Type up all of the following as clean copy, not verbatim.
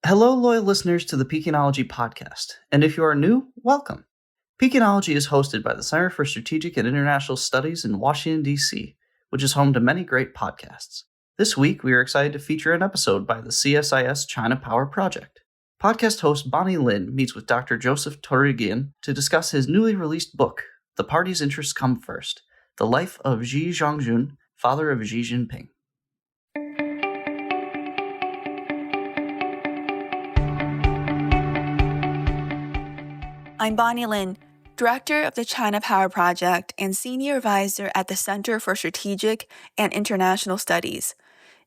Hello, loyal listeners to the Peakinology podcast, and if you are new, welcome. Peakinology is hosted by the Center for Strategic and International Studies in Washington, D.C., which is home to many great podcasts. This week, we are excited to feature an episode by the CSIS ChinaPower Project. Podcast host Bonny Lin meets with Dr. Joseph Torigian to discuss his newly released book, The Party's Interests Come First, The Life of Xi Zhongxun, father of Xi Jinping. I'm Bonny Lin, Director of the ChinaPower Project and Senior Advisor at the Center for Strategic and International Studies.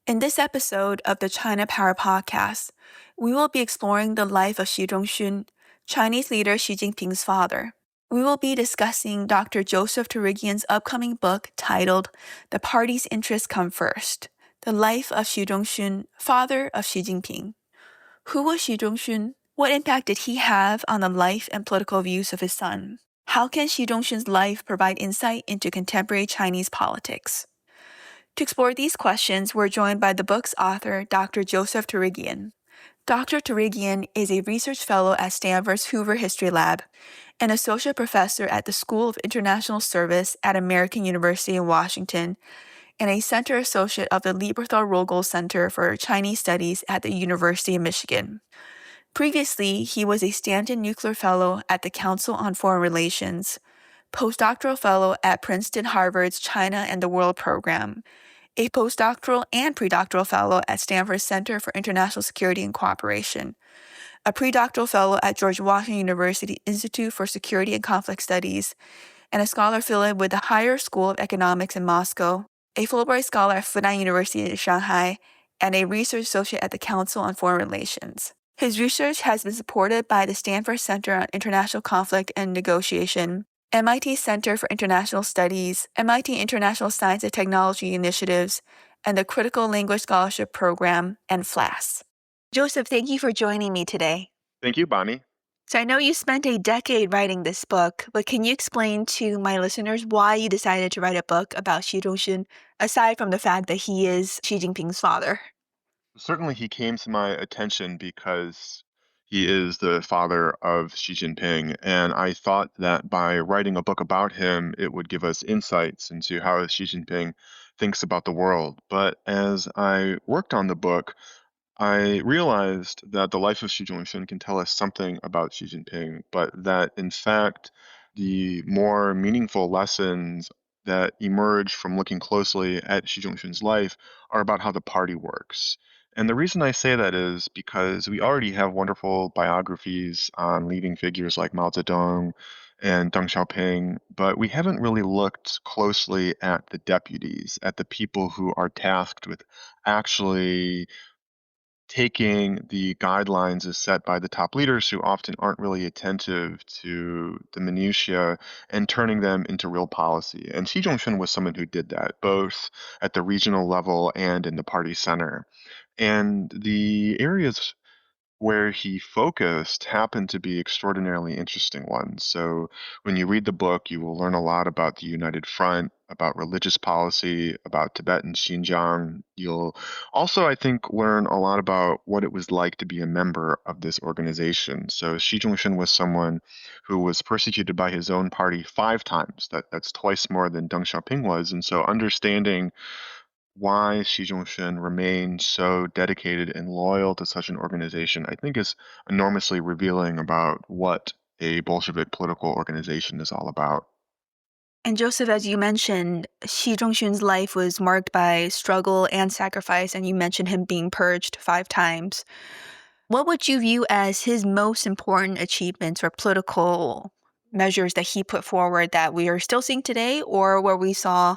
In this episode of the ChinaPower Podcast, we will be exploring the life of Xi Zhongxun, Chinese leader Xi Jinping's father. We will be discussing Dr. Joseph Torigian's upcoming book titled The Party's Interests Come First, The Life of Xi Zhongxun, father of Xi Jinping. Who was Xi Zhongxun? What impact did he have on the life and political views of his son? How can Xi Zhongxun's life provide insight into contemporary Chinese politics? To explore these questions, we're joined by the book's author, Dr. Joseph Torigian. Dr. Torigian is a research fellow at Stanford's Hoover History Lab, an associate professor at the School of International Service at American University in Washington, and a center associate of the Lieberthal-Rogel Center for Chinese Studies at the University of Michigan. Previously, he was a Stanton Nuclear Fellow at the Council on Foreign Relations, postdoctoral fellow at Princeton Harvard's China and the World program, a postdoctoral and predoctoral fellow at Stanford's Center for International Security and Cooperation, a predoctoral fellow at George Washington University Institute for Security and Conflict Studies, and a scholar affiliated with the Higher School of Economics in Moscow, a Fulbright scholar at Fudan University in Shanghai, and a research associate at the Council on Foreign Relations. His research has been supported by the Stanford Center on International Conflict and Negotiation, MIT Center for International Studies, MIT International Science and Technology Initiatives, and the Critical Language Scholarship Program, and FLAS. Joseph, thank you for joining me today. Thank you, Bonnie. So I know you spent a decade writing this book, but can you explain to my listeners why you decided to write a book about Xi Zhongxun, aside from the fact that he is Xi Jinping's father? Certainly, he came to my attention because he is the father of Xi Jinping, and I thought that by writing a book about him, it would give us insights into how Xi Jinping thinks about the world. But as I worked on the book, I realized that the life of Xi Jinping can tell us something about Xi Jinping, but that in fact, the more meaningful lessons that emerge from looking closely at Xi Jinping's life are about how the party works. And the reason I say that is because we already have wonderful biographies on leading figures like Mao Zedong and Deng Xiaoping, but we haven't really looked closely at the deputies, at the people who are tasked with actually taking the guidelines as set by the top leaders who often aren't really attentive to the minutiae and turning them into real policy. And Xi Jinping was someone who did that, both at the regional level and in the party center. And the areas where he focused happened to be extraordinarily interesting ones. So when you read the book, you will learn a lot about the United Front, about religious policy, about Tibet and Xinjiang. You'll also, I think, learn a lot about what it was like to be a member of this organization. So Xi Jinping was someone who was persecuted by his own party 5 times. That's twice more than Deng Xiaoping was. And so understanding why Xi Jinping remained so dedicated and loyal to such an organization, I think is enormously revealing about what a Bolshevik political organization is all about. And Joseph, as you mentioned, Xi Zhongxun's life was marked by struggle and sacrifice, and you mentioned him being purged 5 times. What would you view as his most important achievements or political measures that he put forward that we are still seeing today, or where we saw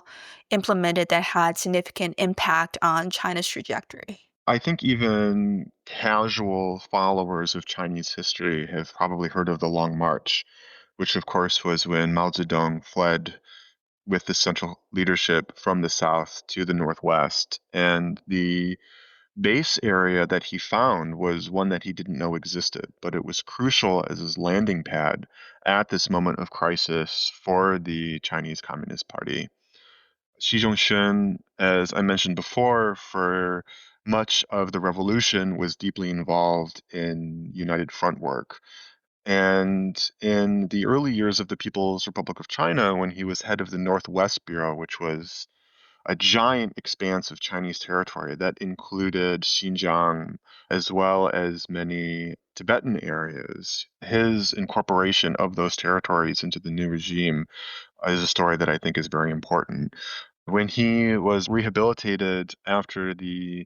implemented that had significant impact on China's trajectory? I think even casual followers of Chinese history have probably heard of the Long March, which of course was when Mao Zedong fled with the central leadership from the south to the northwest. And the base area that he found was one that he didn't know existed, but it was crucial as his landing pad at this moment of crisis for the Chinese Communist Party. Xi Jinping, as I mentioned before, for much of the revolution was deeply involved in United Front work. And in the early years of the People's Republic of China, when he was head of the Northwest Bureau, which was a giant expanse of Chinese territory that included Xinjiang as well as many Tibetan areas, his incorporation of those territories into the new regime is a story that I think is very important. When he was rehabilitated after the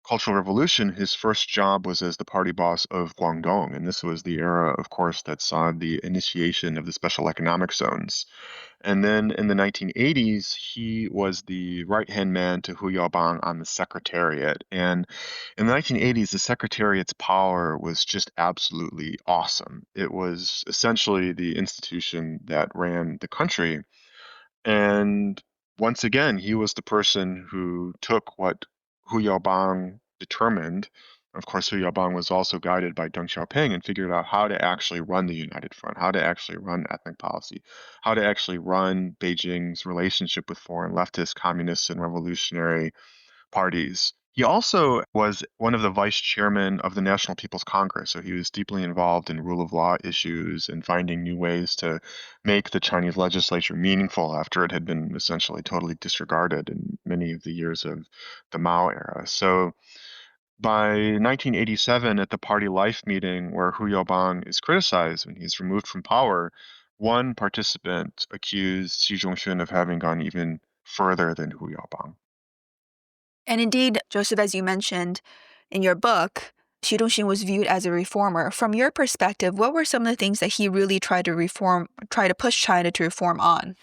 Cultural Revolution, his first job was as the party boss of Guangdong. And this was the era, of course, that saw the initiation of the special economic zones. And then in the 1980s, he was the right-hand man to Hu Yaobang on the Secretariat. And in the 1980s, the Secretariat's power was just absolutely awesome. It was essentially the institution that ran the country. And once again, he was the person who took what Hu Yaobang determined. Of course, Hu Yaobang was also guided by Deng Xiaoping and figured out how to actually run the United Front, how to actually run ethnic policy, how to actually run Beijing's relationship with foreign leftist, communist, and revolutionary parties. He also was one of the vice chairmen of the National People's Congress, so he was deeply involved in rule of law issues and finding new ways to make the Chinese legislature meaningful after it had been essentially totally disregarded in many of the years of the Mao era. So by 1987, at the Party Life meeting where Hu Yaobang is criticized when he's removed from power, one participant accused Xi Zhongxun of having gone even further than Hu Yaobang. And indeed, Joseph, as you mentioned in your book, Xi Jinping was viewed as a reformer. From your perspective, what were some of the things that he really tried to push China to reform on?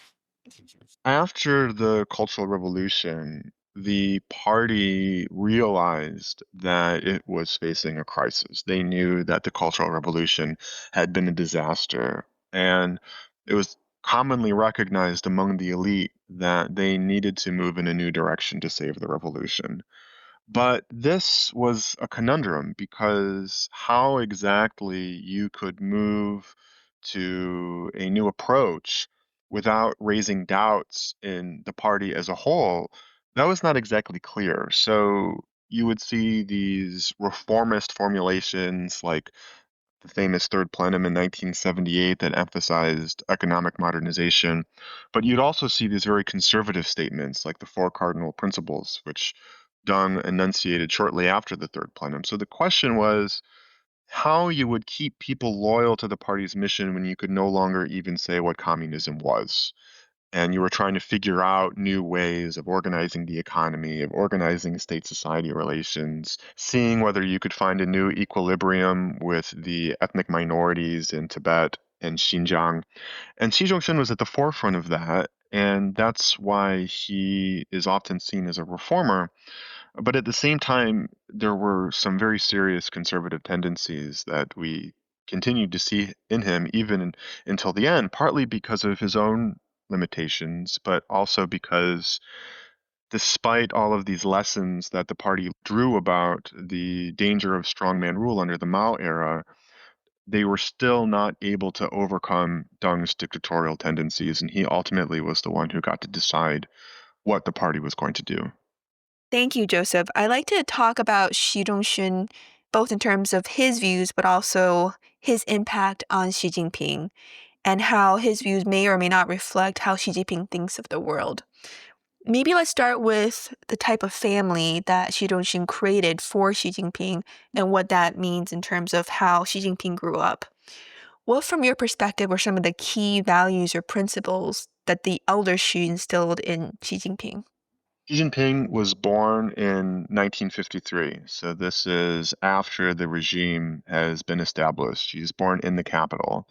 After the Cultural Revolution, the party realized that it was facing a crisis. They knew that the Cultural Revolution had been a disaster, and it was commonly recognized among the elite that they needed to move in a new direction to save the revolution. But this was a conundrum because how exactly you could move to a new approach without raising doubts in the party as a whole, that was not exactly clear. So you would see these reformist formulations like the famous Third Plenum in 1978 that emphasized economic modernization. But you'd also see these very conservative statements like the Four Cardinal Principles, which Deng enunciated shortly after the Third Plenum. So the question was how you would keep people loyal to the party's mission when you could no longer even say what communism was. And you were trying to figure out new ways of organizing the economy, of organizing state society relations, seeing whether you could find a new equilibrium with the ethnic minorities in Tibet and Xinjiang. And Xi Jinping was at the forefront of that. And that's why he is often seen as a reformer. But at the same time, there were some very serious conservative tendencies that we continued to see in him until the end, partly because of his own limitations, but also because despite all of these lessons that the party drew about the danger of strongman rule under the Mao era, they were still not able to overcome Deng's dictatorial tendencies, and he ultimately was the one who got to decide what the party was going to do. Thank you, Joseph. I like to talk about Xi Jinping both in terms of his views, but also his impact on Xi Jinping and how his views may or may not reflect how Xi Jinping thinks of the world. Maybe let's start with the type of family that Xi Jinping created for Xi Jinping and what that means in terms of how Xi Jinping grew up. What, from your perspective, were some of the key values or principles that the elder Xi instilled in Xi Jinping? Xi Jinping was born in 1953, so this is after the regime has been established. He's born in the capital.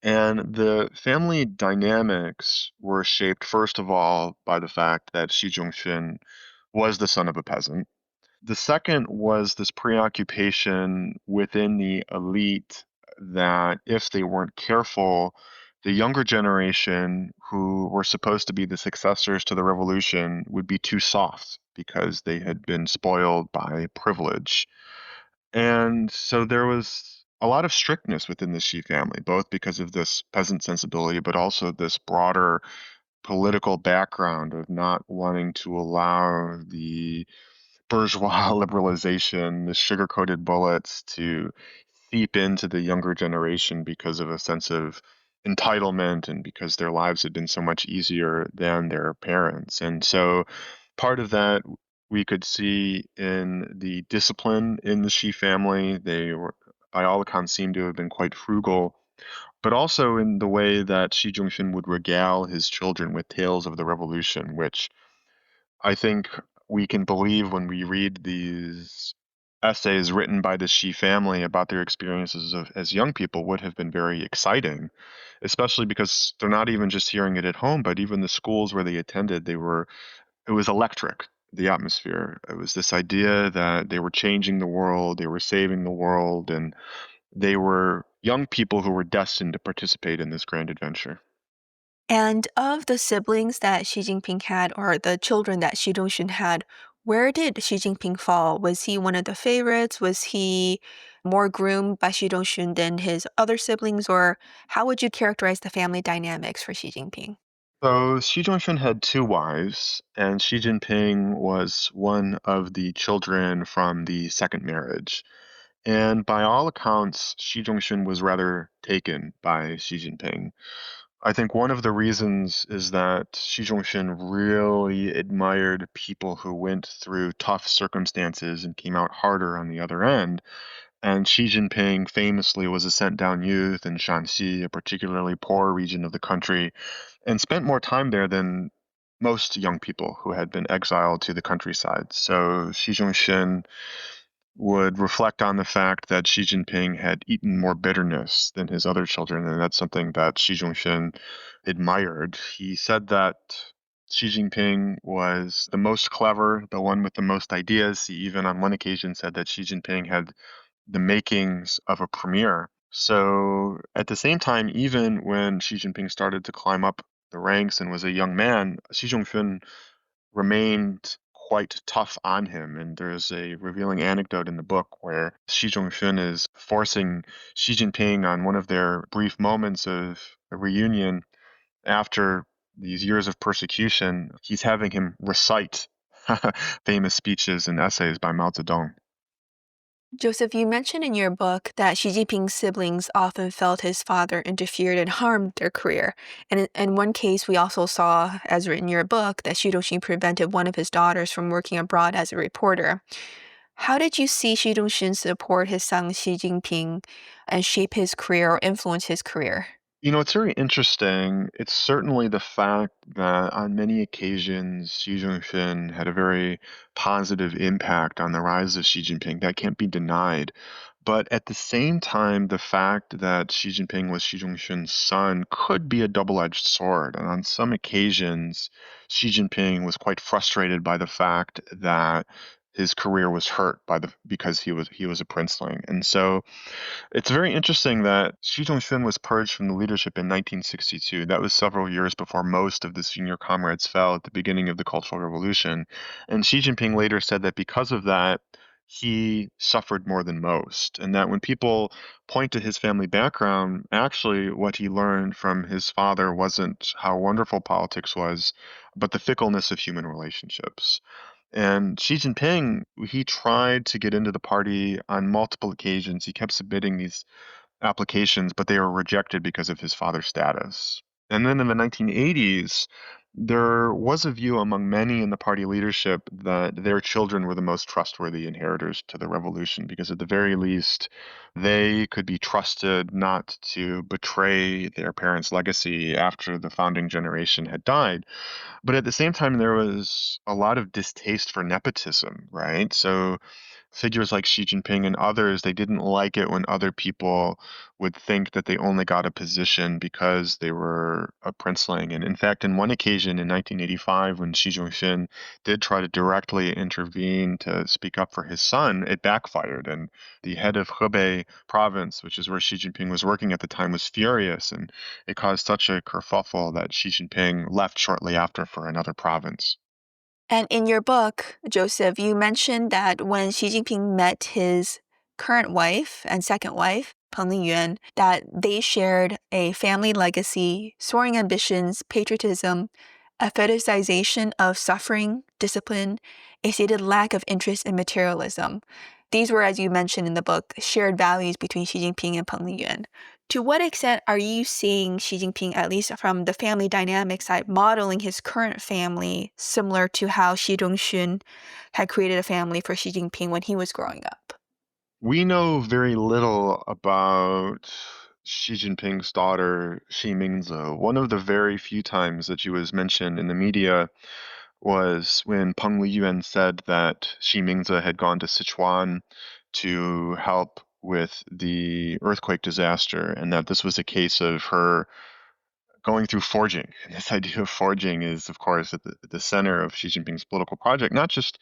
And the family dynamics were shaped, first of all, by the fact that Xi Zhongxun was the son of a peasant. The second was this preoccupation within the elite that if they weren't careful, the younger generation, who were supposed to be the successors to the revolution, would be too soft because they had been spoiled by privilege. And so there was a lot of strictness within the Xi family, both because of this peasant sensibility, but also this broader political background of not wanting to allow the bourgeois liberalization, the sugar-coated bullets to seep into the younger generation because of a sense of entitlement and because their lives had been so much easier than their parents. And so part of that we could see in the discipline in the Xi family. They were, by all accounts, seem to have been quite frugal, but also in the way that Xi Jinping would regale his children with tales of the revolution, which I think we can believe when we read these essays written by the Xi family about their experiences as young people would have been very exciting, especially because they're not even just hearing it at home, but even the schools where they attended, it was electric, the atmosphere. It was this idea that they were changing the world, they were saving the world, and they were young people who were destined to participate in this grand adventure. And of the siblings that Xi Jinping had, or the children that Xi Zhongxun had, where did Xi Jinping fall? Was he one of the favorites? Was he more groomed by Xi Zhongxun than his other siblings? Or how would you characterize the family dynamics for Xi Jinping? So Xi Jinping had two wives, and Xi Jinping was one of the children from the second marriage. And by all accounts, Xi Jinping was rather taken by Xi Jinping. I think one of the reasons is that Xi Jinping really admired people who went through tough circumstances and came out harder on the other end. And Xi Jinping famously was a sent down youth in Shanxi, a particularly poor region of the country, and spent more time there than most young people who had been exiled to the countryside. So Xi Jinping would reflect on the fact that Xi Jinping had eaten more bitterness than his other children, and that's something that Xi Jinping admired. He said that Xi Jinping was the most clever, the one with the most ideas. He even on one occasion said that Xi Jinping had the makings of a premier. So at the same time, even when Xi Jinping started to climb up the ranks and was a young man, Xi Jinping remained quite tough on him. And there's a revealing anecdote in the book where Xi Jinping is forcing Xi Jinping on one of their brief moments of a reunion after these years of persecution. He's having him recite famous speeches and essays by Mao Zedong. Joseph, you mentioned in your book that Xi Jinping's siblings often felt his father interfered and harmed their career. And in one case, we also saw, as written in your book, that Xi Jinping prevented one of his daughters from working abroad as a reporter. How did you see Xi Jinping support his son Xi Jinping and shape his career or influence his career? You know, it's very interesting. It's certainly the fact that on many occasions Xi Jinping had a very positive impact on the rise of Xi Jinping. That can't be denied. But at the same time, the fact that Xi Jinping was Xi Jinping's son could be a double-edged sword. And on some occasions, Xi Jinping was quite frustrated by the fact that his career was hurt because he was a princeling. And so it's very interesting that Xi Jinping was purged from the leadership in 1962. That was several years before most of the senior comrades fell at the beginning of the Cultural Revolution. And Xi Jinping later said that because of that, he suffered more than most. And that when people point to his family background, actually, what he learned from his father wasn't how wonderful politics was, but the fickleness of human relationships. And Xi Jinping, he tried to get into the party on multiple occasions. He kept submitting these applications, but they were rejected because of his father's status. And then in the 1980s, there was a view among many in the party leadership that their children were the most trustworthy inheritors to the revolution, because at the very least, they could be trusted not to betray their parents' legacy after the founding generation had died. But at the same time, there was a lot of distaste for nepotism, right? So figures like Xi Jinping and others, they didn't like it when other people would think that they only got a position because they were a princeling. And in fact, in one occasion in 1985, when Xi Jinping did try to directly intervene to speak up for his son, it backfired. And the head of Hebei province, which is where Xi Jinping was working at the time, was furious. And it caused such a kerfuffle that Xi Jinping left shortly after for another province. And in your book, Joseph, you mentioned that when Xi Jinping met his current wife and second wife, Peng Liyuan, that they shared a family legacy, soaring ambitions, patriotism, a fetishization of suffering, discipline, a stated lack of interest in materialism. These were, as you mentioned in the book, shared values between Xi Jinping and Peng Liyuan. To what extent are you seeing Xi Jinping, at least from the family dynamic side, modeling his current family similar to how Xi Zhongxun had created a family for Xi Jinping when he was growing up? We know very little about Xi Jinping's daughter, Xi Mingzi. One of the very few times that she was mentioned in the media was when Peng Liyuan said that Xi Mingzi had gone to Sichuan to help with the earthquake disaster, and that this was a case of her going through forging. And this idea of forging is, of course, at the center of Xi Jinping's political project, not just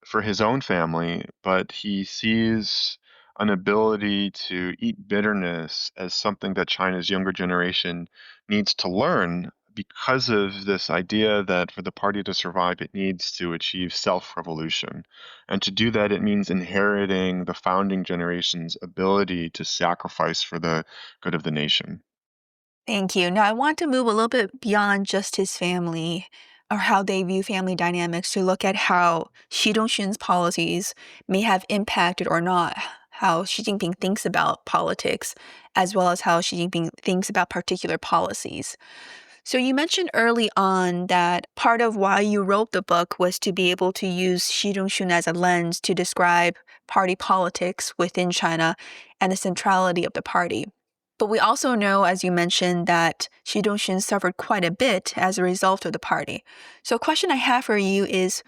for his own family, but he sees an ability to eat bitterness as something that China's younger generation needs to learn because of this idea that for the party to survive, it needs to achieve self revolution. And to do that, it means inheriting the founding generation's ability to sacrifice for the good of the nation. Thank you. Now, I want to move a little bit beyond just his family or how they view family dynamics to look at how Xi Jinping's policies may have impacted or not how Xi Jinping thinks about politics, as well as how Xi Jinping thinks about particular policies. So, you mentioned early on that part of why you wrote the book was to be able to use Xi Jinping as a lens to describe party politics within China and the centrality of the party. But we also know, as you mentioned, that Xi Jinping suffered quite a bit as a result of the party. So a question I have for you is,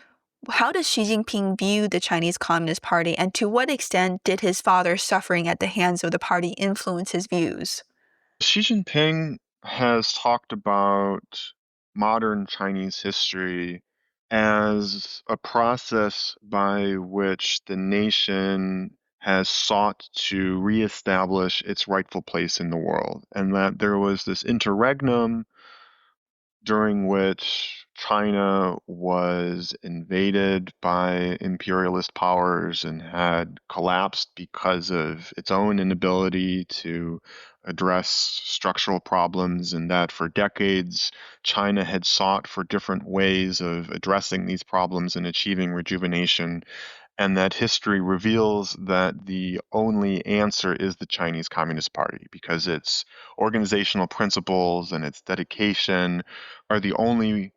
how does Xi Jinping view the Chinese Communist Party, and to what extent did his father's suffering at the hands of the party influence his views? Xi Jinping has talked about modern Chinese history as a process by which the nation has sought to reestablish its rightful place in the world, and that there was this interregnum during which China was invaded by imperialist powers and had collapsed because of its own inability to address structural problems, and that for decades China had sought for different ways of addressing these problems and achieving rejuvenation, and that history reveals that the only answer is the Chinese Communist Party because its organizational principles and its dedication are the only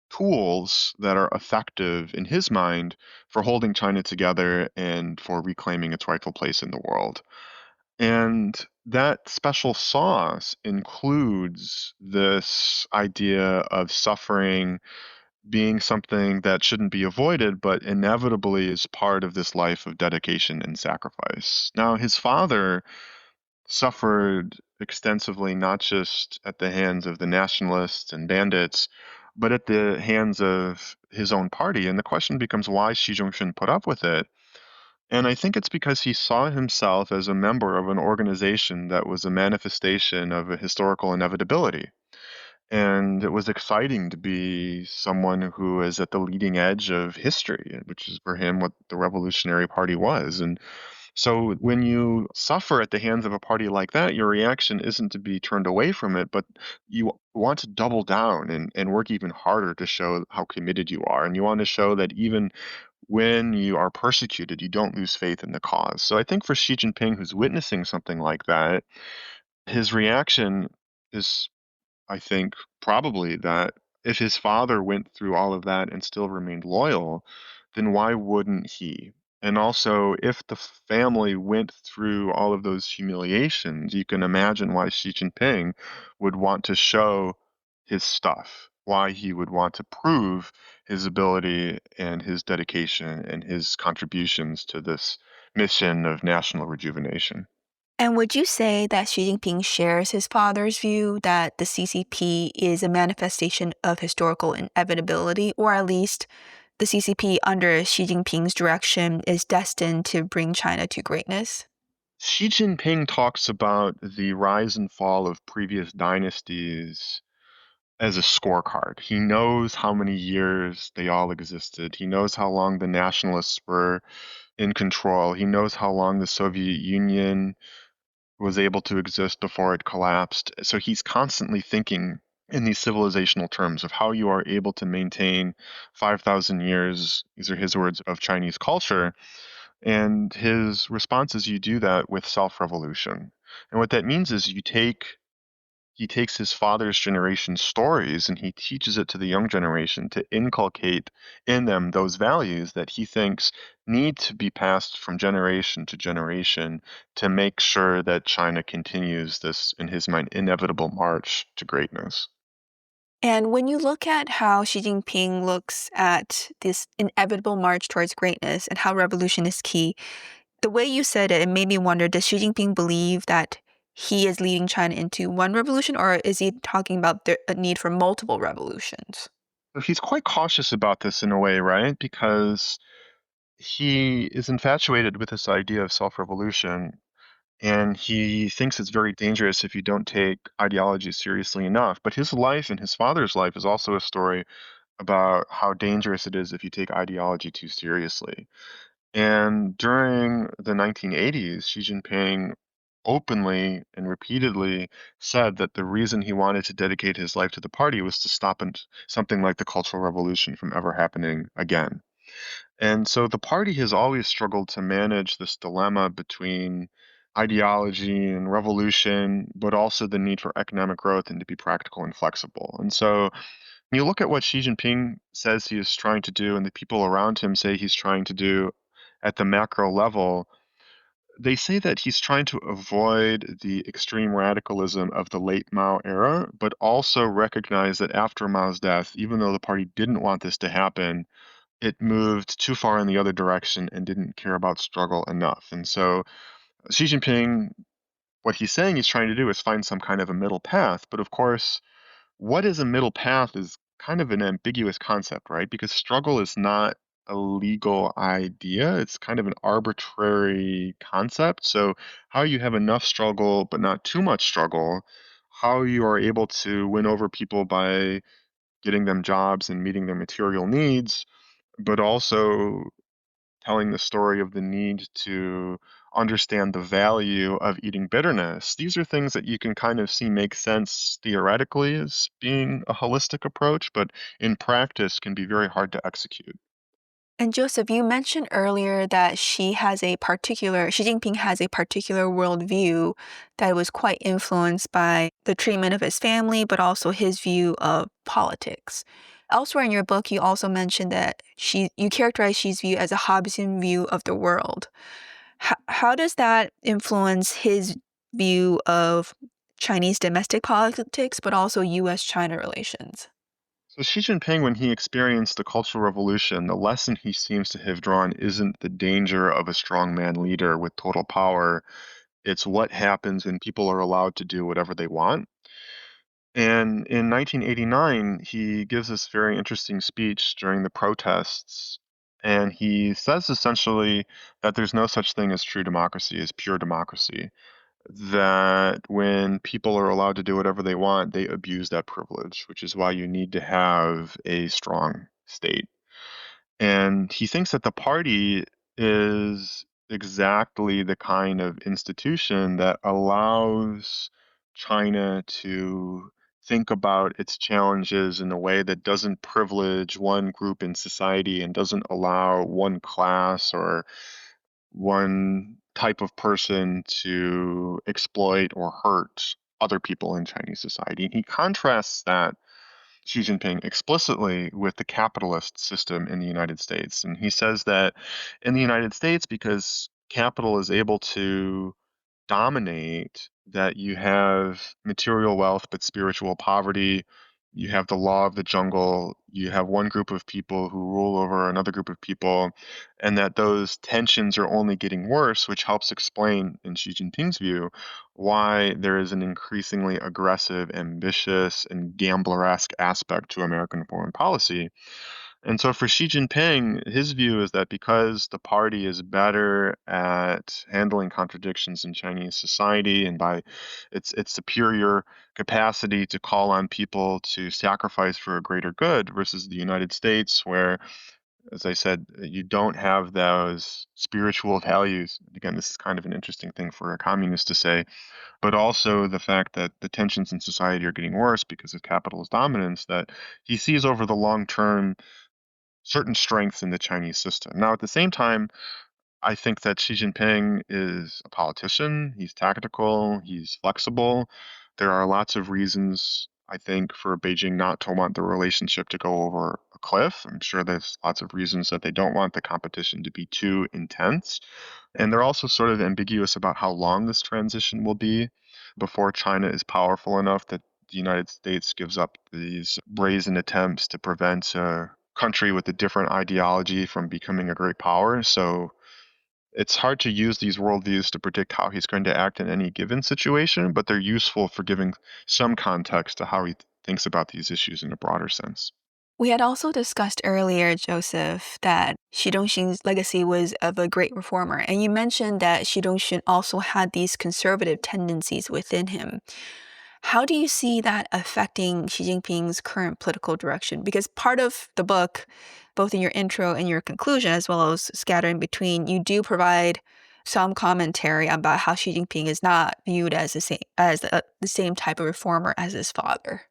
tools that are effective in his mind for holding China together and for reclaiming its rightful place in the world. And that special sauce includes this idea of suffering being something that shouldn't be avoided, but inevitably is part of this life of dedication and sacrifice. Now, his father suffered extensively, not just at the hands of the nationalists and bandits, but at the hands of his own party. And the question becomes why Xi Jinping put up with it. And I think it's because he saw himself as a member of an organization that was a manifestation of a historical inevitability. And it was exciting to be someone who is at the leading edge of history, which is for him what the Revolutionary Party was. And so when you suffer at the hands of a party like that, your reaction isn't to be turned away from it, but you want to double down and work even harder to show how committed you are. And you want to show that even when you are persecuted, you don't lose faith in the cause. So I think for Xi Jinping, who's witnessing something like that, his reaction is, I think, probably that if his father went through all of that and still remained loyal, then why wouldn't he? And also, if the family went through all of those humiliations, you can imagine why Xi Jinping would want to show his stuff, why he would want to prove his ability and his dedication and his contributions to this mission of national rejuvenation. And would you say that Xi Jinping shares his father's view that the CCP is a manifestation of historical inevitability, or at least the CCP under Xi Jinping's direction is destined to bring China to greatness? Xi Jinping talks about the rise and fall of previous dynasties as a scorecard. He knows how many years they all existed. He knows how long the nationalists were in control. He knows how long the Soviet Union was able to exist before it collapsed. So he's constantly thinking in these civilizational terms of how you are able to maintain 5,000 years, these are his words, of Chinese culture. And his response is you do that with self-revolution. And what that means is he takes his father's generation stories and he teaches it to the young generation to inculcate in them those values that he thinks need to be passed from generation to generation to make sure that China continues this, in his mind, inevitable march to greatness. And when you look at how Xi Jinping looks at this inevitable march towards greatness and how revolution is key, the way you said it, it made me wonder, does Xi Jinping believe that he is leading China into one revolution, or is he talking about a need for multiple revolutions? So he's quite cautious about this in a way, right? Because he is infatuated with this idea of self-revolution, and he thinks it's very dangerous if you don't take ideology seriously enough. But his life and his father's life is also a story about how dangerous it is if you take ideology too seriously. And during the 1980s, Xi Jinping openly and repeatedly said that the reason he wanted to dedicate his life to the party was to stop something like the Cultural Revolution from ever happening again. And so the party has always struggled to manage this dilemma between ideology and revolution, but also the need for economic growth and to be practical and flexible. And so when you look at what Xi Jinping says he is trying to do and the people around him say he's trying to do at the macro level, they say that he's trying to avoid the extreme radicalism of the late Mao era, but also recognize that after Mao's death, even though the party didn't want this to happen, it moved too far in the other direction and didn't care about struggle enough. And so Xi Jinping, what he's saying he's trying to do is find some kind of a middle path. But of course, what is a middle path is kind of an ambiguous concept, right? Because struggle is not a legal idea, it's kind of an arbitrary concept. So, how you have enough struggle but not too much struggle, how you are able to win over people by getting them jobs and meeting their material needs, but also telling the story of the need to understand the value of eating bitterness. These are things that you can kind of see make sense theoretically as being a holistic approach, but in practice can be very hard to execute. And Joseph, you mentioned earlier that Xi Jinping has a particular worldview that was quite influenced by the treatment of his family, but also his view of politics. Elsewhere in your book, you also mentioned that you characterize Xi's view as a Hobbesian view of the world. How does that influence his view of Chinese domestic politics, but also U.S.-China relations? So Xi Jinping, when he experienced the Cultural Revolution, the lesson he seems to have drawn isn't the danger of a strongman leader with total power. It's what happens when people are allowed to do whatever they want. And in 1989, he gives this very interesting speech during the protests. And he says essentially that there's no such thing as true democracy, as pure democracy. That when people are allowed to do whatever they want, they abuse that privilege, which is why you need to have a strong state. And he thinks that the party is exactly the kind of institution that allows China to think about its challenges in a way that doesn't privilege one group in society and doesn't allow one class or one type of person to exploit or hurt other people in Chinese society. And he contrasts that Xi Jinping explicitly with the capitalist system in the United States. And he says that in the United States, because capital is able to dominate, that you have material wealth but spiritual poverty. You have the law of the jungle. You have one group of people who rule over another group of people, and that those tensions are only getting worse, which helps explain, in Xi Jinping's view, why there is an increasingly aggressive, ambitious, and gambler-esque aspect to American foreign policy. And so for Xi Jinping, his view is that because the party is better at handling contradictions in Chinese society and by its superior capacity to call on people to sacrifice for a greater good versus the United States, where As I said, you don't have those spiritual values. Again, this is kind of an interesting thing for a communist to say, but also the fact that the tensions in society are getting worse because of capitalist dominance, that he sees over the long term certain strengths in the Chinese system. Now, at the same time, I think that Xi Jinping is a politician. He's tactical, he's flexible. There are lots of reasons, I think, for Beijing not to want the relationship to go over a cliff. I'm sure there's lots of reasons that they don't want the competition to be too intense. And they're also sort of ambiguous about how long this transition will be before China is powerful enough that the United States gives up these brazen attempts to prevent a country with a different ideology from becoming a great power. So it's hard to use these worldviews to predict how he's going to act in any given situation, but they're useful for giving some context to how he thinks about these issues in a broader sense. We had also discussed earlier, Joseph, that Xi Jinping's legacy was of a great reformer. And you mentioned that Xi Jinping also had these conservative tendencies within him. How do you see that affecting Xi Jinping's current political direction? Because part of the book, both in your intro and your conclusion, as well as scattered in between, you do provide some commentary about how Xi Jinping is not viewed as the same type of reformer as his father.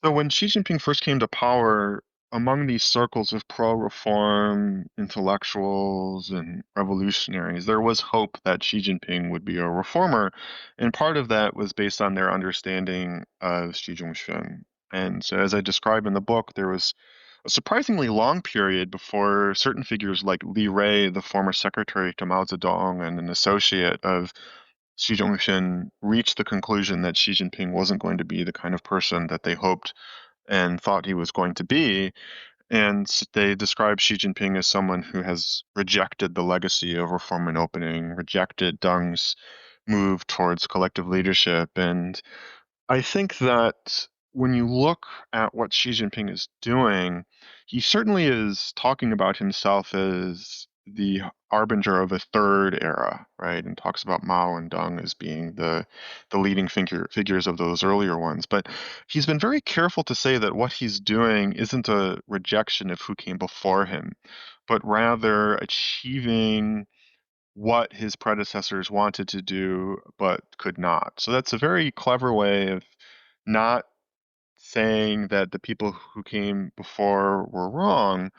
So when Xi Jinping first came to power, among these circles of pro-reform intellectuals and revolutionaries, there was hope that Xi Jinping would be a reformer, and part of that was based on their understanding of Xi Zhongxun. And so, as I describe in the book, there was a surprisingly long period before certain figures like Li Rui, the former secretary to Mao Zedong and an associate of Xi Jinping, reached the conclusion that Xi Jinping wasn't going to be the kind of person that they hoped and thought he was going to be. And they describe Xi Jinping as someone who has rejected the legacy of reform and opening, rejected Deng's move towards collective leadership. And I think that when you look at what Xi Jinping is doing, he certainly is talking about himself as the harbinger of a third era, right? And talks about Mao and Deng as being the leading figures of those earlier ones. But he's been very careful to say that what he's doing isn't a rejection of who came before him, but rather achieving what his predecessors wanted to do but could not. So that's a very clever way of not saying that the people who came before were wrong,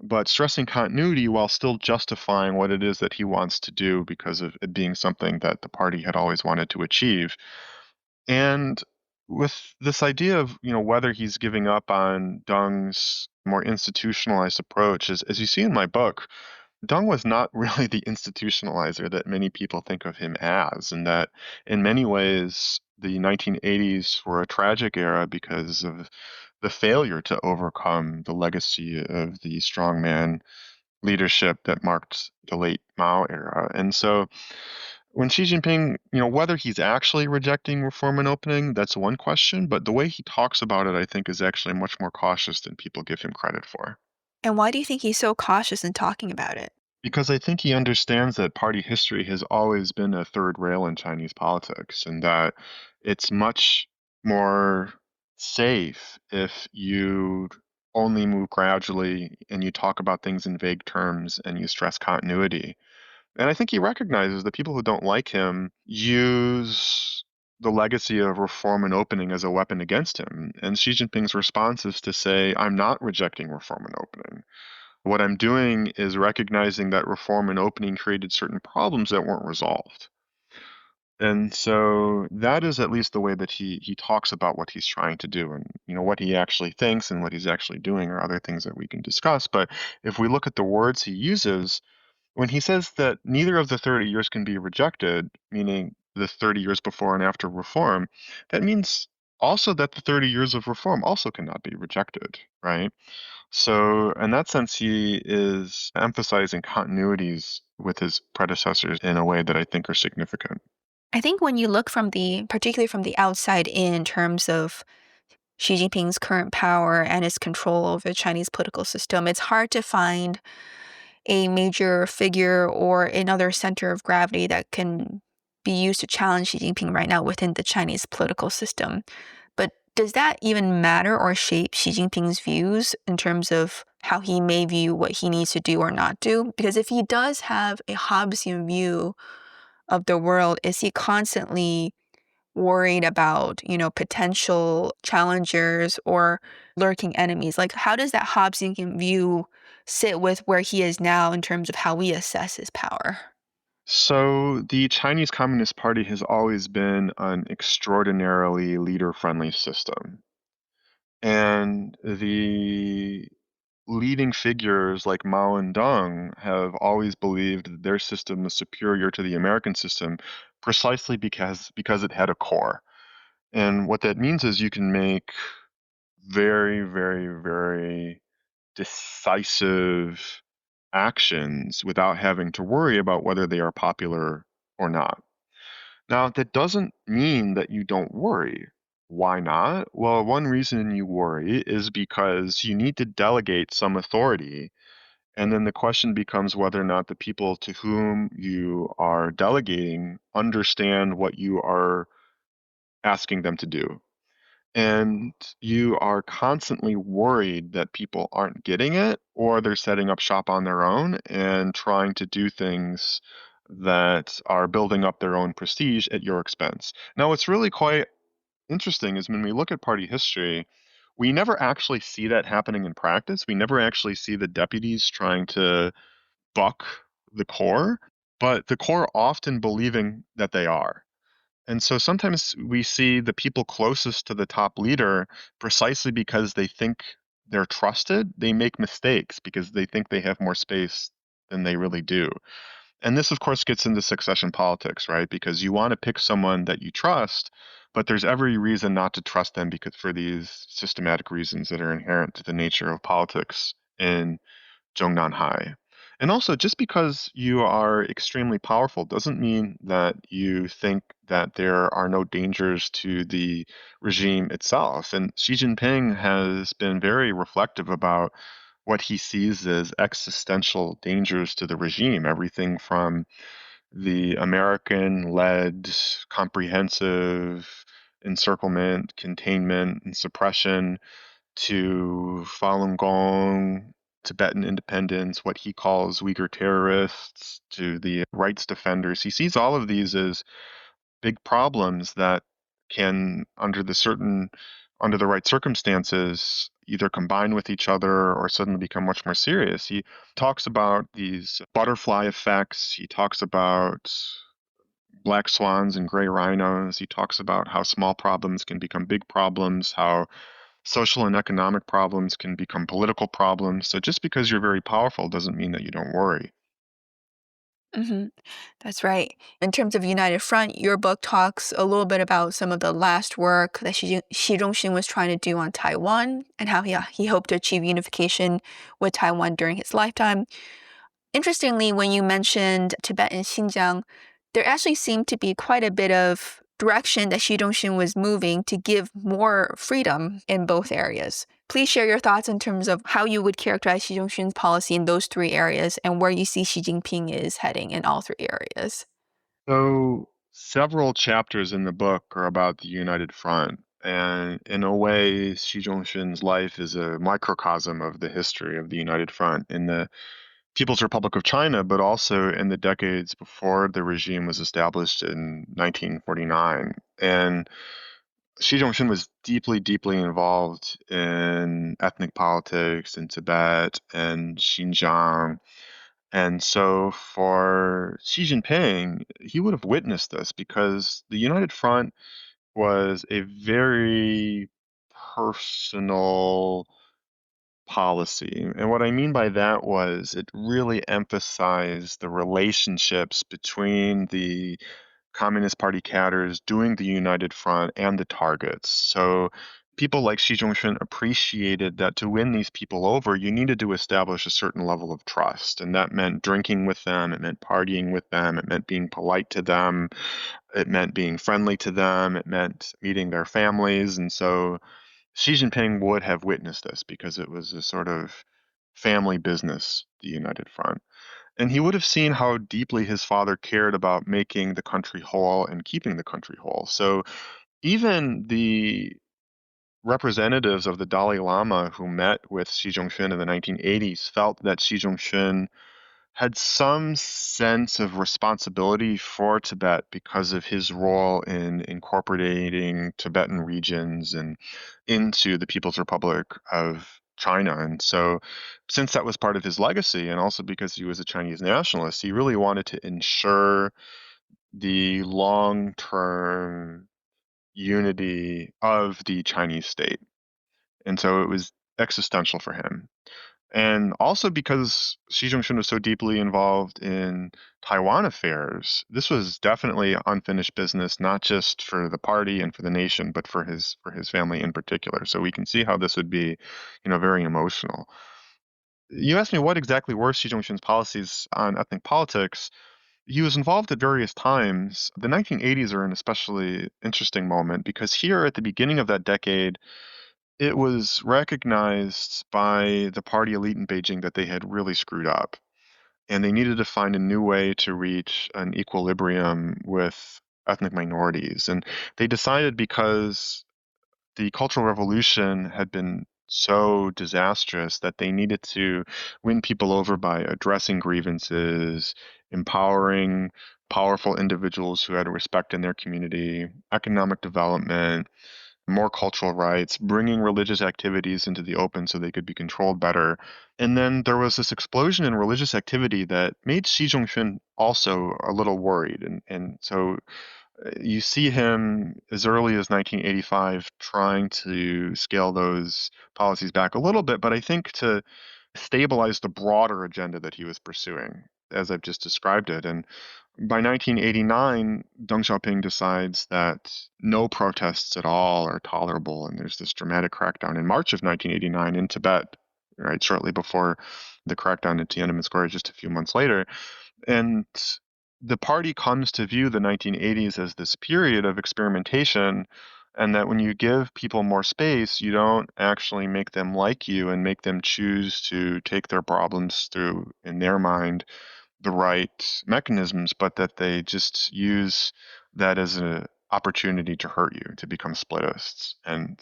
but stressing continuity while still justifying what it is that he wants to do because of it being something that the party had always wanted to achieve. And with this idea of, whether he's giving up on Deng's more institutionalized approach, as you see in my book, Deng was not really the institutionalizer that many people think of him as, and that in many ways the 1980s were a tragic era because of the failure to overcome the legacy of the strongman leadership that marked the late Mao era. And so when Xi Jinping, whether he's actually rejecting reform and opening, that's one question, but the way he talks about it, I think, is actually much more cautious than people give him credit for. And why do you think he's so cautious in talking about it? Because I think he understands that party history has always been a third rail in Chinese politics, and that it's much more safe if you only move gradually and you talk about things in vague terms and you stress continuity. And I think he recognizes that people who don't like him use the legacy of reform and opening as a weapon against him. And Xi Jinping's response is to say, I'm not rejecting reform and opening. What I'm doing is recognizing that reform and opening created certain problems that weren't resolved. And so that is at least the way that he talks about what he's trying to do. And what he actually thinks and what he's actually doing are other things that we can discuss. But if we look at the words he uses, when he says that neither of the 30 years can be rejected, meaning the 30 years before and after reform, that means also that the 30 years of reform also cannot be rejected, right? So, in that sense, he is emphasizing continuities with his predecessors in a way that I think are significant. I think when you look particularly from the outside in terms of Xi Jinping's current power and his control over the Chinese political system, it's hard to find a major figure or another center of gravity that can be used to challenge Xi Jinping right now within the Chinese political system. But does that even matter or shape Xi Jinping's views in terms of how he may view what he needs to do or not do? Because if he does have a Hobbesian view of the world, is he constantly worried about, potential challengers or lurking enemies? Like, how does that Hobbesian view sit with where he is now in terms of how we assess his power? So the Chinese Communist Party has always been an extraordinarily leader-friendly system. And the leading figures like Mao and Deng have always believed that their system was superior to the American system precisely because it had a core. And what that means is you can make very, very, very decisive actions without having to worry about whether they are popular or not. Now, that doesn't mean that you don't worry. Why not? Well, one reason you worry is because you need to delegate some authority. And then the question becomes whether or not the people to whom you are delegating understand what you are asking them to do. And you are constantly worried that people aren't getting it or they're setting up shop on their own and trying to do things that are building up their own prestige at your expense. Now, what's really quite interesting is when we look at party history, we never actually see that happening in practice. We never actually see the deputies trying to buck the core, but the core often believing that they are. And so sometimes we see the people closest to the top leader precisely because they think they're trusted, they make mistakes because they think they have more space than they really do. And this, of course, gets into succession politics, right? Because you want to pick someone that you trust, but there's every reason not to trust them because for these systematic reasons that are inherent to the nature of politics in Zhongnan Hai. And also, just because you are extremely powerful doesn't mean that you think that there are no dangers to the regime itself. And Xi Jinping has been very reflective about what he sees as existential dangers to the regime, everything from the American led comprehensive encirclement, containment, and suppression to Falun Gong, Tibetan independence, what he calls Uyghur terrorists, to the rights defenders. He sees all of these as big problems that can, under the right circumstances, either combine with each other or suddenly become much more serious. He talks about these butterfly effects. He talks about black swans and gray rhinos. He talks about how small problems can become big problems, how social and economic problems can become political problems. So just because you're very powerful doesn't mean that you don't worry. hmm That's right. In terms of United Front, your book talks a little bit about some of the last work that Xi Zhongxun was trying to do on Taiwan and how he hoped to achieve unification with Taiwan during his lifetime. Interestingly, when you mentioned Tibet and Xinjiang, there actually seemed to be quite a bit of direction that Xi Jinping was moving to give more freedom in both areas. Please share your thoughts in terms of how you would characterize Xi Jinping's policy in those three areas and where you see Xi Jinping is heading in all three areas. So several chapters in the book are about the United Front. And in a way, Xi Jinping's life is a microcosm of the history of the United Front in the People's Republic of China, but also in the decades before the regime was established in 1949. And Xi Jinping was deeply, deeply involved in ethnic politics in Tibet and Xinjiang. And so for Xi Jinping, he would have witnessed this because the United Front was a very personal policy. And what I mean by that was it really emphasized the relationships between the Communist Party cadres doing the United Front and the targets. So people like Xi Jinping appreciated that to win these people over, you needed to establish a certain level of trust. And that meant drinking with them, it meant partying with them, it meant being polite to them, it meant being friendly to them, it meant meeting their families. And so Xi Jinping would have witnessed this because it was a sort of family business, the United Front. And he would have seen how deeply his father cared about making the country whole and keeping the country whole. So even the representatives of the Dalai Lama who met with Xi Jinping in the 1980s felt that Xi Jinping had some sense of responsibility for Tibet because of his role in incorporating Tibetan regions and into the People's Republic of China. And so, since that was part of his legacy, and also because he was a Chinese nationalist, he really wanted to ensure the long term unity of the Chinese state. And so it was existential for him. And also because Xi Jinping was so deeply involved in Taiwan affairs, this was definitely unfinished business, not just for the party and for the nation, but for his family in particular. So we can see how this would be, very emotional. You asked me what exactly were Xi Jinping's policies on ethnic politics. He was involved at various times. The 1980s are an especially interesting moment because here at the beginning of that decade, it was recognized by the party elite in Beijing that they had really screwed up, and they needed to find a new way to reach an equilibrium with ethnic minorities. And they decided because the Cultural Revolution had been so disastrous that they needed to win people over by addressing grievances, empowering powerful individuals who had respect in their community, economic development, more cultural rights, bringing religious activities into the open so they could be controlled better. And then there was this explosion in religious activity that made Xi Jinping also a little worried. And so you see him as early as 1985 trying to scale those policies back a little bit, but I think to stabilize the broader agenda that he was pursuing, as I've just described it. And by 1989, Deng Xiaoping decides that no protests at all are tolerable, and there's this dramatic crackdown in March of 1989 in Tibet, right, shortly before the crackdown in Tiananmen Square, just a few months later. And the party comes to view the 1980s as this period of experimentation, and that when you give people more space, you don't actually make them like you and make them choose to take their problems through, in their mind, the right mechanisms, but that they just use that as an opportunity to hurt you, to become splitists. And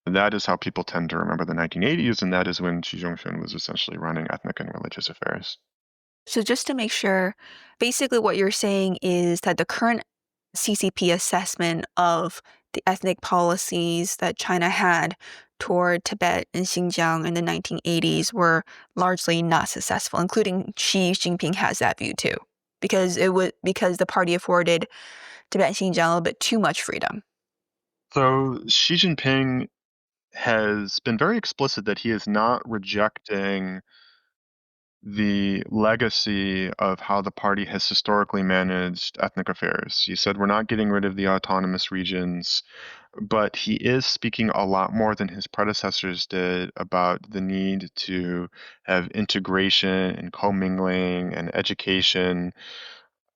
that is how people tend to remember the 1980s, and that is when Xi Jinping was essentially running ethnic and religious affairs. So just to make sure, basically what you're saying is that the current CCP assessment of the ethnic policies that China had toward Tibet and Xinjiang in the 1980s were largely not successful, including Xi Jinping has that view too, because the party afforded Tibet and Xinjiang a little bit too much freedom. So Xi Jinping has been very explicit that he is not rejecting the legacy of how the party has historically managed ethnic affairs. He said, we're not getting rid of the autonomous regions, but he is speaking a lot more than his predecessors did about the need to have integration and commingling and education,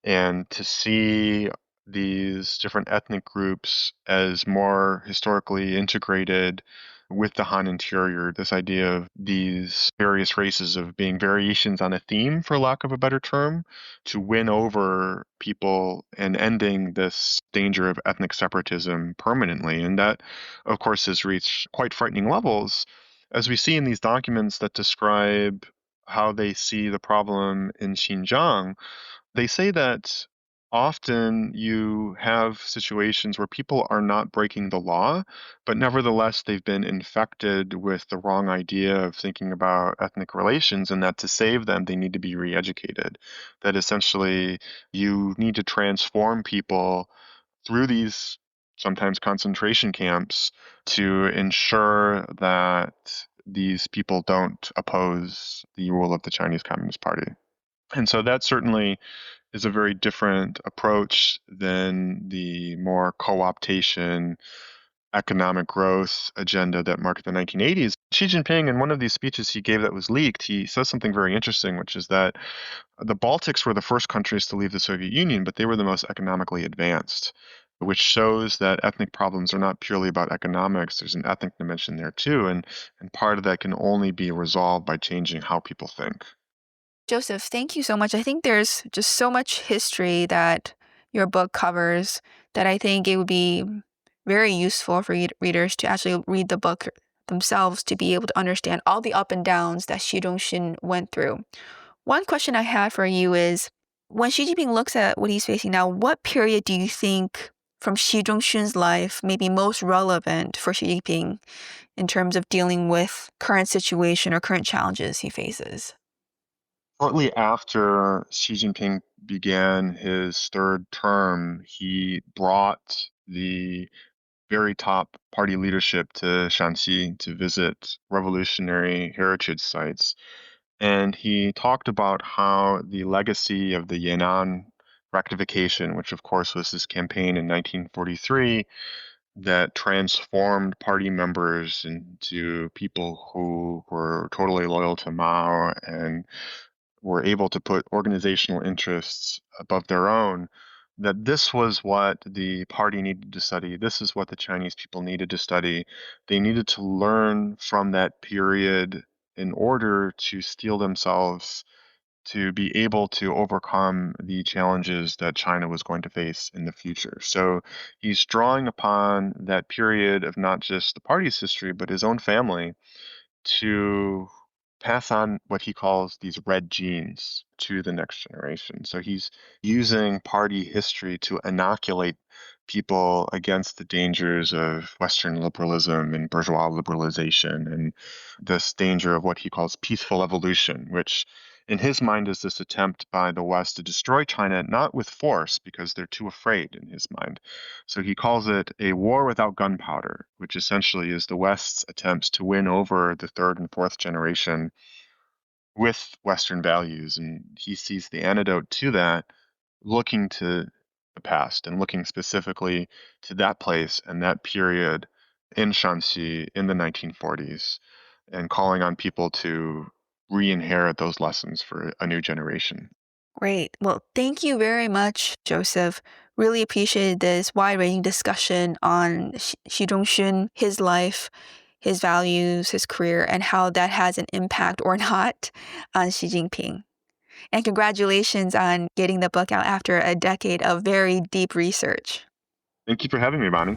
and to see these different ethnic groups as more historically integrated with the Han interior. This idea of these various races of being variations on a theme, for lack of a better term, to win over people and ending this danger of ethnic separatism permanently. And that, of course, has reached quite frightening levels, as we see in these documents that describe how they see the problem in Xinjiang. They say that often you have situations where people are not breaking the law, but nevertheless they've been infected with the wrong idea of thinking about ethnic relations, and that to save them, they need to be re-educated. That essentially you need to transform people through these sometimes concentration camps to ensure that these people don't oppose the rule of the Chinese Communist Party. And so that certainly is a very different approach than the more co-optation, economic growth agenda that marked the 1980s. Xi Jinping, in one of these speeches he gave that was leaked, he says something very interesting, which is that the Baltics were the first countries to leave the Soviet Union, but they were the most economically advanced, which shows that ethnic problems are not purely about economics. There's an ethnic dimension there too, and part of that can only be resolved by changing how people think. Joseph, thank you so much. I think there's just so much history that your book covers that I think it would be very useful for readers to actually read the book themselves to be able to understand all the up and downs that Xi Zhongxun went through. One question I had for you is, when Xi Jinping looks at what he's facing now, what period do you think from Xi Zhongxun's life may be most relevant for Xi Jinping in terms of dealing with current situation or current challenges he faces? Shortly after Xi Jinping began his third term, he brought the very top party leadership to Shanxi to visit revolutionary heritage sites. And he talked about how the legacy of the Yan'an rectification, which of course was his campaign in 1943, that transformed party members into people who were totally loyal to Mao and were able to put organizational interests above their own, that this was what the party needed to study. This is what the Chinese people needed to study. They needed to learn from that period in order to steel themselves to be able to overcome the challenges that China was going to face in the future. So he's drawing upon that period of not just the party's history, but his own family to pass on what he calls these red genes to the next generation. So he's using party history to inoculate people against the dangers of Western liberalism and bourgeois liberalization and this danger of what he calls peaceful evolution, which in his mind is this attempt by the West to destroy China, not with force, because they're too afraid in his mind. So he calls it a war without gunpowder, which essentially is the West's attempts to win over the third and fourth generation with Western values. And he sees the antidote to that looking to the past and looking specifically to that place and that period in Shanxi in the 1940s and calling on people to re-inherit those lessons for a new generation. Great. Well, thank you very much, Joseph. Really appreciated this wide-ranging discussion on Xi Zhongxun, his life, his values, his career, and how that has an impact or not on Xi Jinping. And congratulations on getting the book out after a decade of very deep research. Thank you for having me, Bonnie.